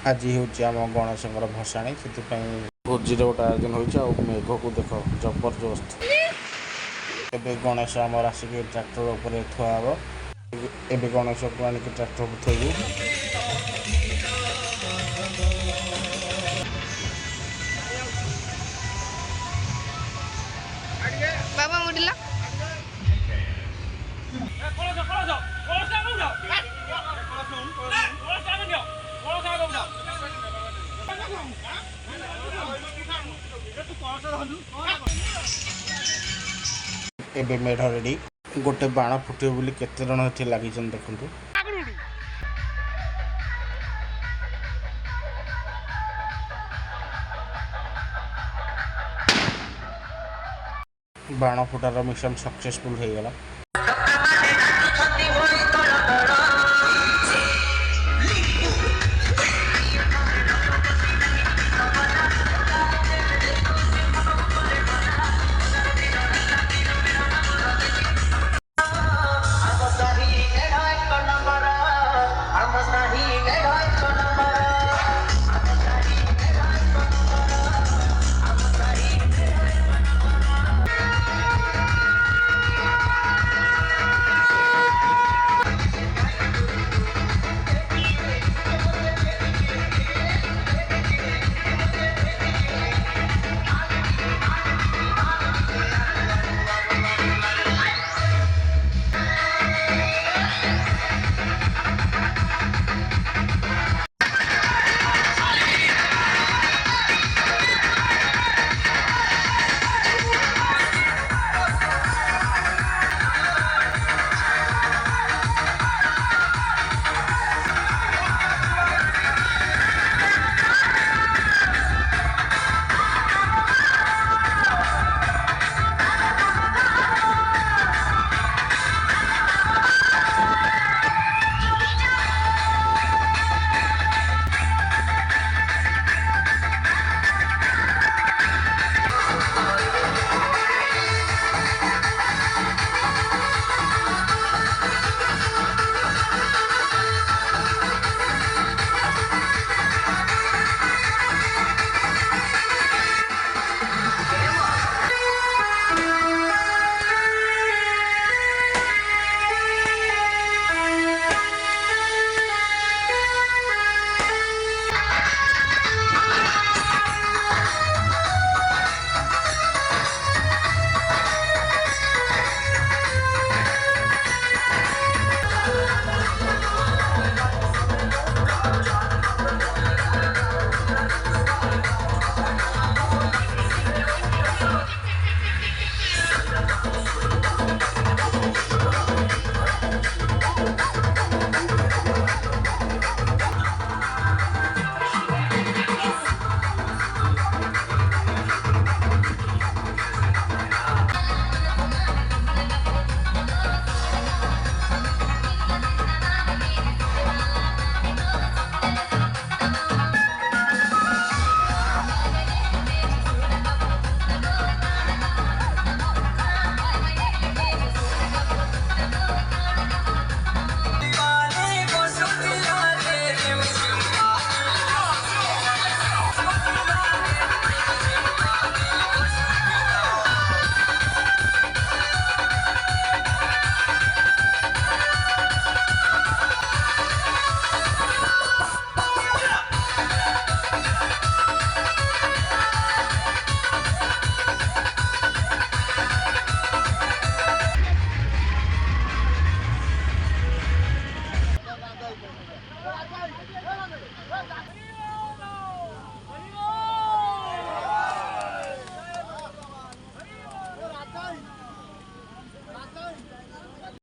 आज हूँ आम गणेश भसाणी से भोजी गोटे आयोजन हो मेघ को देख जबरदस्त। एबे गणेश आमर आसिक ट्रैक्टर उपर थुआब। एबे गणेश को आनिक ट्रैक्टर को थोबू। बाबा मुड़िला एबे मेढ़ रेडी गोटे बाण फुटे बोली केते जन एठी लागि देखु। बाण फुटार मिशन सक्सेसफुल हो गला।